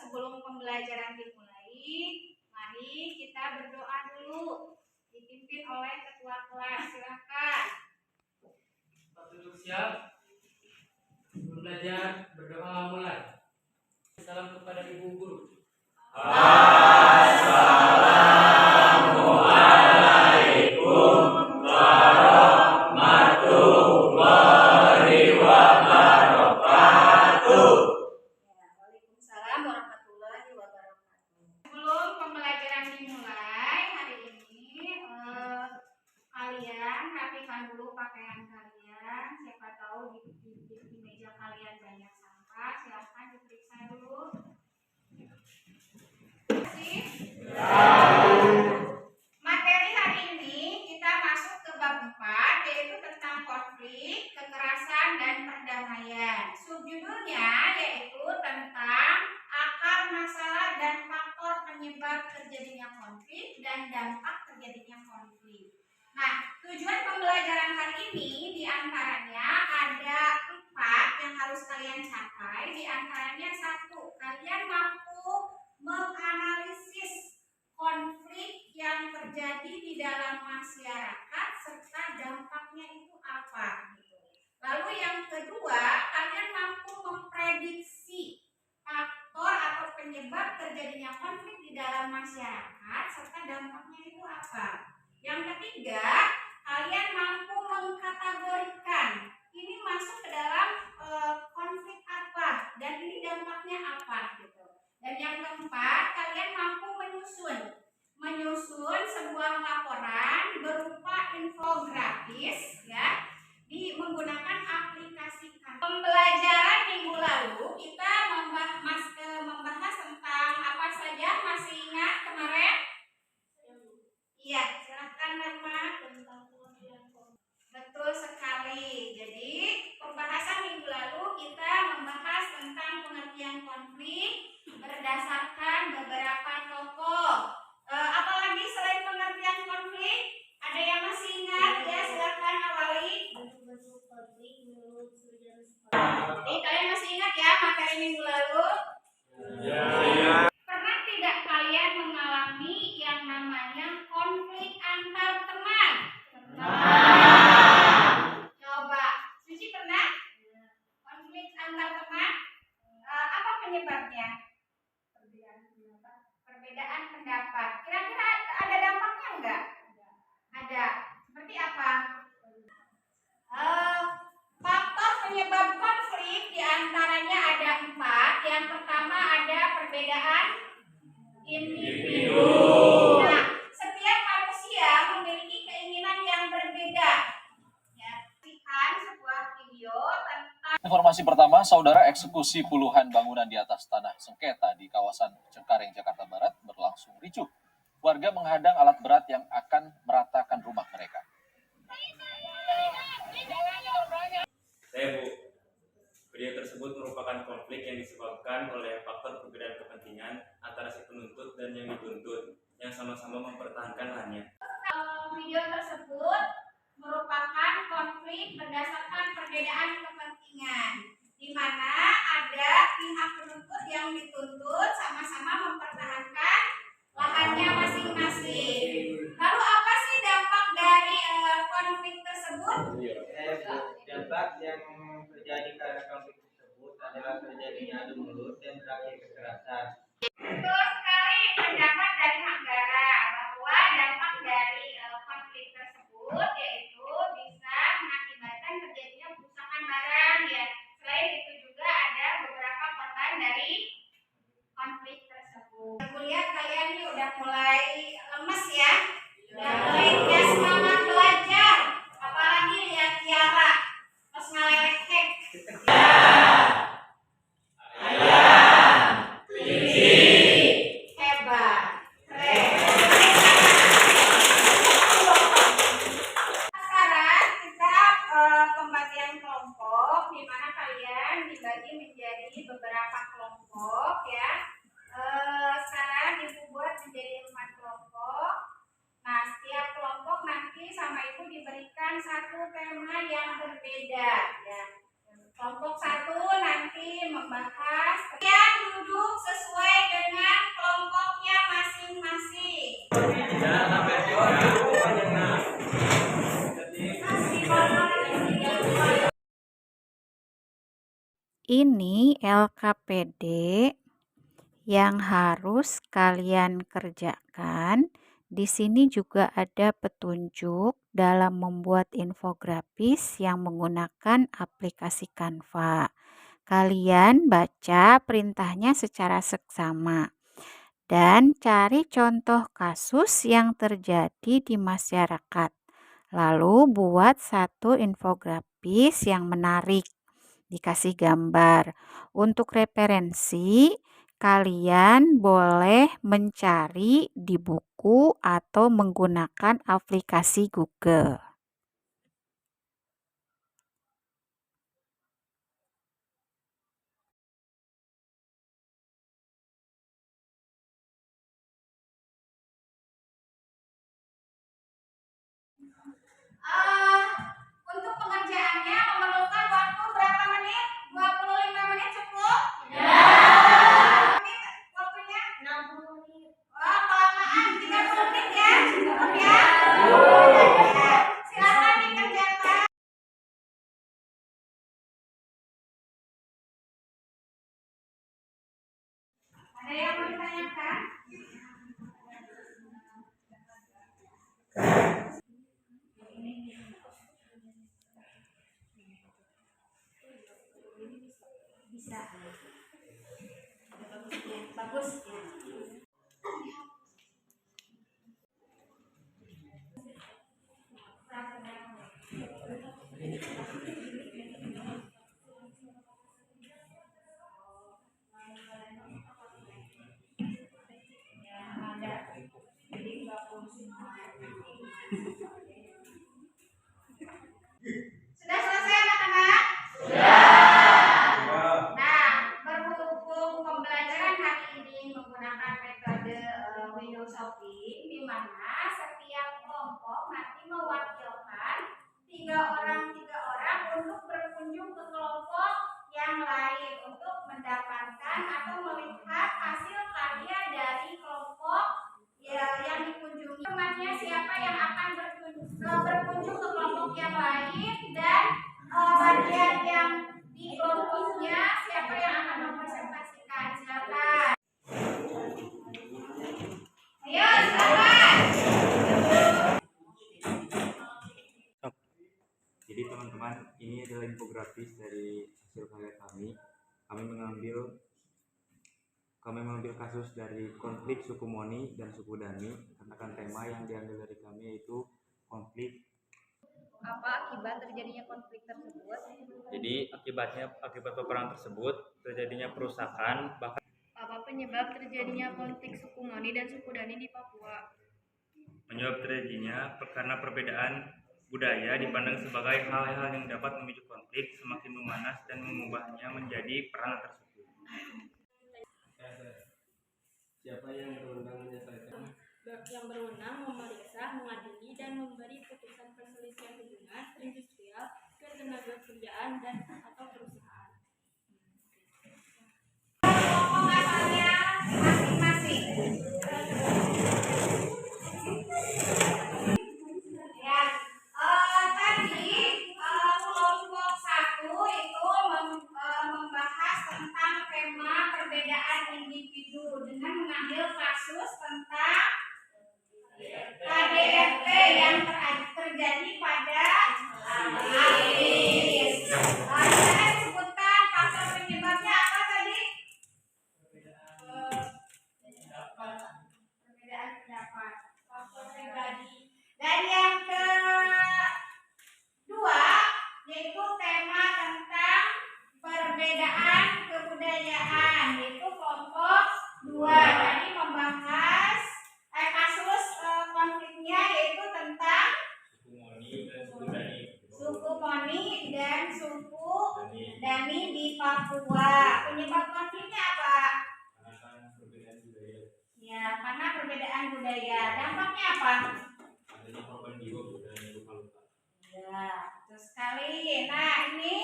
sebelum pembelajaran dimulai, mari kita berdoa dulu, dipimpin oleh ketua kelas. Silakan. Duduk siap. Sebelum belajar, berdoa mulai. Salam kepada Ibu Guru. Assalamualaikum warahmatullahi wabarakatuh. Waalaikumsalam warahmatullahi wabarakatuh. Sebelum pembelajaran dimulai hari ini, kalian rapikan dulu pakaian kalian. Siapa tahu di meja kalian banyak sampah. Silahkan diperiksa dulu. Materi hari ini kita masuk ke bab 4, yaitu tentang konflik, kekerasan, dan perdamaian. Subjudulnya yaitu tentang akar masalah dan faktor penyebab terjadinya konflik dan dampak terjadinya konflik. Nah, tujuan pembelajaran hari ini diantaranya ada 4 yang harus kalian capai. Diantaranya 1, kalian mampu menganalisis konflik yang terjadi di dalam masyarakat serta dampaknya itu apa gitu. Lalu yang kedua, kalian mampu memprediksi faktor atau penyebab terjadinya konflik di dalam masyarakat serta dampaknya itu apa. Yang ketiga, kalian mampu mengkategorikan ini masuk ke dalam konflik apa dan ini dampaknya apa gitu. Dan yang keempat, kalian mampu menyusun sebuah laporan berupa infografis ya, menggunakan aplikasi Canva. Pembelajaran minggu lalu kita membahas tentang apa saja, masih ingat kemarin? Iya, silahkan Norma. Betul sekali. Jadi pembahasan minggu lalu kita membahas tentang pengertian konflik berdasarkan beberapa tokoh. Apalagi selain pengertian konflik, ada yang masih ingat ya? Silakan awali. Jadi kalian masih ingat ya materi minggu lalu? Ya. Pernah tidak kalian mengalami yang namanya konflik antar teman? Coba, Suci pernah? Konflik antar teman? Apa penyebabnya? Perbedaan pendapat. Kira-kira ada dampaknya enggak? Ada. Seperti apa? Faktor penyebab konflik diantaranya ada 4. Yang pertama ada perbedaan individu. Nah, setiap manusia memiliki keinginan yang berbeda. Ya, berikan sebuah video tentang. Informasi pertama, saudara, eksekusi puluhan bangunan di atas tanah sengketa di kawasan Cengkareng, Jakarta Barat berlangsung ricuh. Warga menghadang alat berat yang akan meratakan rumah mereka. Video tersebut merupakan konflik yang disebabkan oleh faktor perbedaan kepentingan antara si penuntut dan yang dituntut, yang sama-sama mempertahankan lahannya. Video tersebut merupakan konflik berdasarkan perbedaan kepentingan, di mana ada pihak penuntut yang dituntut sama-sama mempertahankan lahannya masing-masing. Lalu apa sih dampak dari konflik tersebut? Dampak yang terjadi karena konflik tersebut adalah terjadinya adu mulut dan berakhir kekerasan. Betul sekali pendapat dari Hanggara bahwa dampak dari konflik tersebut yaitu bisa mengakibatkan terjadinya perusakan barang ya. Selain itu juga ada beberapa korban dari konflik tersebut. Aku lihat kalian ini udah mulai lemes ya. Udah mulai nggak semangat belajar. Apalagi lihat Tiara pas ngelelek. Hebat. Sekarang kita pembagian kelompok, di mana kalian dibagi menjadi beberapa kelompok ya. Sekarang dibuat menjadi 4 kelompok. Nah, setiap kelompok nanti sama ibu diberikan satu tema yang berbeda ya. Kelompok 1 nanti membahas yang duduk sesuai dengan kelompoknya masing-masing. Ini LKPD yang harus kalian kerjakan. Di sini juga ada petunjuk dalam membuat infografis yang menggunakan aplikasi Canva. Kalian baca perintahnya secara seksama dan cari contoh kasus yang terjadi di masyarakat. Lalu buat satu infografis yang menarik, dikasih gambar. Untuk referensi, kalian boleh mencari di buku atau menggunakan aplikasi Google. Untuk pengerjaannya memerlukan waktu berapa menit? 25 menit cukup? Ya. Waktunya? 60 menit. Oh, kelamaan 30 menit ya? Cukup ya? Ya. Silakan dikerjakan. Ada yang mau ditanyakan? Bisa. Bagus ya. Sudah selesai anak-anak? Nah, berhubung pembelajaran hari ini menggunakan metode window shopping, di mana setiap kelompok nanti mewakilkan 3 orang untuk berkunjung ke kelompok yang lain untuk mendapatkan atau melihat hasil karya dari kelompok yang dikunjungi. Temannya siapa yang akan berkunjung ke kelompok yang lain dan bagian yang di kelompoknya siapa yang akan mempresentasikan. Silakan. Ayo silakan. Jadi teman-teman, ini adalah infografis dari hasil karya kami. Kami mengambil kasus dari konflik suku Moni dan suku Dani, karena kan tema yang diambil dari kami yaitu konflik. Apa akibat terjadinya konflik tersebut? Jadi akibat peperangan tersebut terjadinya perusakan, bahkan Apa penyebab terjadinya konflik suku Moni dan suku Dani di Papua? penyebab terjadinya karena perbedaan budaya dipandang sebagai hal-hal yang dapat memicu konflik semakin memanas dan mengubahnya menjadi perang tersebut. Siapa yang berwenang menyelesaikan? Yang berwenang memeriksa, mengadili, dan memberi putusan perselisihan hubungan perindustrial, ketenagakerjaan, dan atau perusahaan. Pembahasannya masing-masing. Ya, tadi kelompok 1 itu membahas tentang tema perbedaan individu dengan mengambil kasus tentang KDRT yang terjadi pada Agis. Saya sebutkan faktor penyebabnya apa tadi? Perbedaan pendapat, faktor pribadi. Dan yang kedua yaitu tema tentang perbedaan kebudayaan, yaitu kelompok 2. Tadi membahas kasus konfliknya yaitu tentang suku Moni dan suku Dani di Papua. Penyebab konfliknya apa? Ya, karena perbedaan budaya. Dampaknya apa? Ya, betul sekali. Nah, ini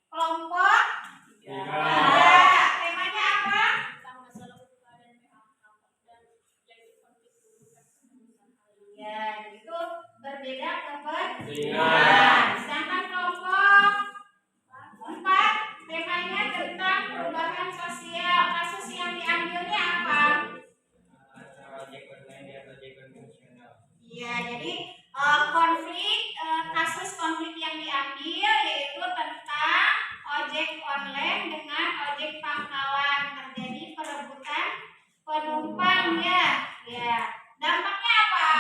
kelompok 3. Temanya apa? berbeda kepentingan. Sedangkan kelompok 4 temanya tentang perubahan sosial. Kasus yang diambilnya apa? ojek online dan ojek konvensional. Iya, jadi kasus konflik yang diambil yaitu tentang ojek online dengan ojek pangkalan, terjadi perebutan penumpang ya. Ya, dampaknya apa?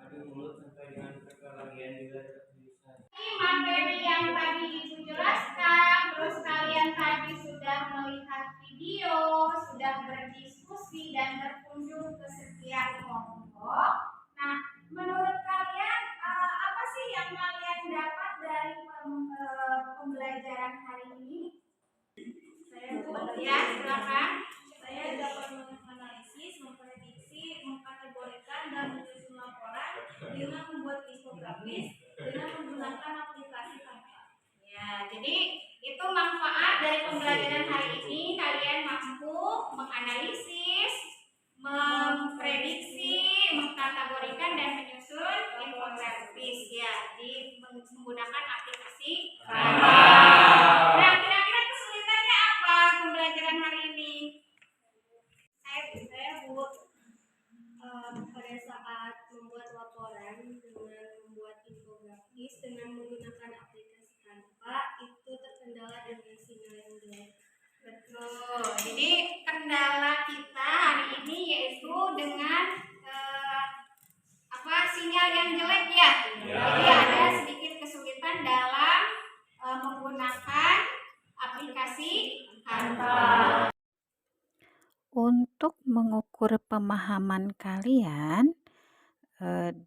Adu mulut sampai dengan perkelahian juga bisa. Ini materi yang tadi Ibu jelaskan, terus kalian tadi sudah melihat video, sudah berdiskusi dan berkunjung ke setiap kelompok. Nah, menurut kalian apa sih yang kalian dapat dari pembelajaran hari ini? Ya, silakan. Saya dapat menganalisis, memprediksi, mengkategorikan, dan menyusun laporan dengan membuat infografis dengan menggunakan aplikasi Canva. Ya, jadi itu manfaat dari pembelajaran hari ini. Kalian mampu menganalisis, memprediksi, mengkategorikan dan menyusun infografis ya di menggunakan aplikasi Canva. Nah, kira-kira kesulitannya apa pembelajaran hari ini? Saya Bu, pada saat membuat laporan dengan membuat infografis dengan menggunakan aplikasi Canva itu terkendala dengan sinyal yang jelek. Betul. Jadi kendala kita hari ini yaitu dengan sinyal yang jelek ya. Jadi ada sedikit kesulitan dalam menggunakan aplikasi Canva. Untuk mengukur pemahaman kalian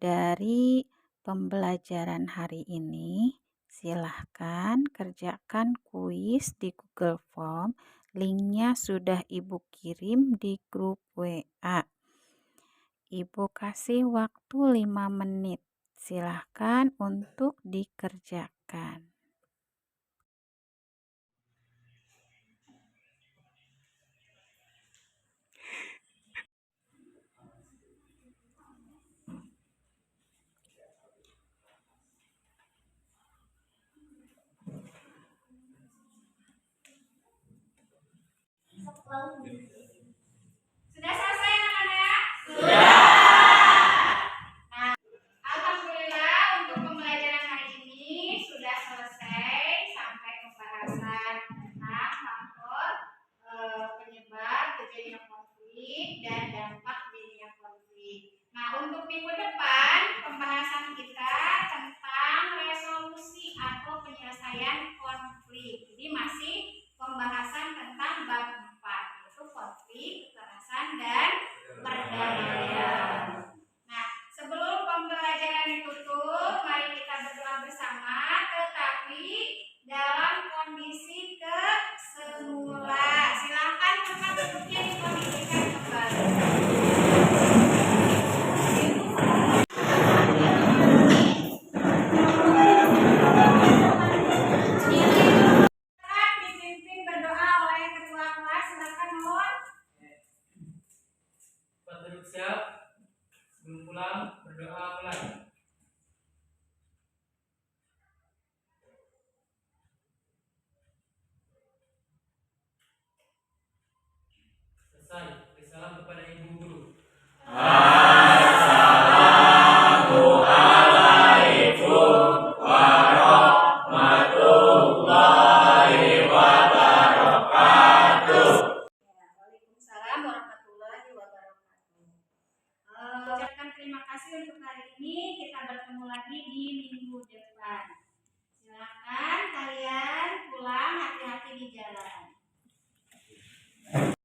dari pembelajaran hari ini, silahkan kerjakan kuis di Google Form. Linknya sudah Ibu kirim di grup WA. Ibu kasih waktu 5 menit. Silahkan untuk dikerjakan. Sudah selesai anak-anak? Sudah. Nah, alhamdulillah untuk pembelajaran hari ini sudah selesai sampai pembahasan tentang faktor penyebab terjadinya konflik dan dampak terjadinya konflik. Nah, untuk minggu depan pembahasan kita tentang resolusi atau penyelesaian konflik. Jadi masih pembahasan tentang bab 4 yaitu konflik, kekerasan dan perdamaian. Nah, sebelum pembelajaran ditutup, mari kita berdoa bersama, tetapi dalam kondisi kesemula. Silakan tempat duduknya dikondisikan kembali. Dipimpin berdoa oleh ketua kelas. Silakan mohon. Duduk siap. Sebelum pulang berdoa mulai. Selesai. Beri salam kepada ibu guru. Waalaikumsalam warahmatullahi wabarakatuh. Ucapkan terima kasih untuk hari ini. Kita bertemu lagi di minggu depan.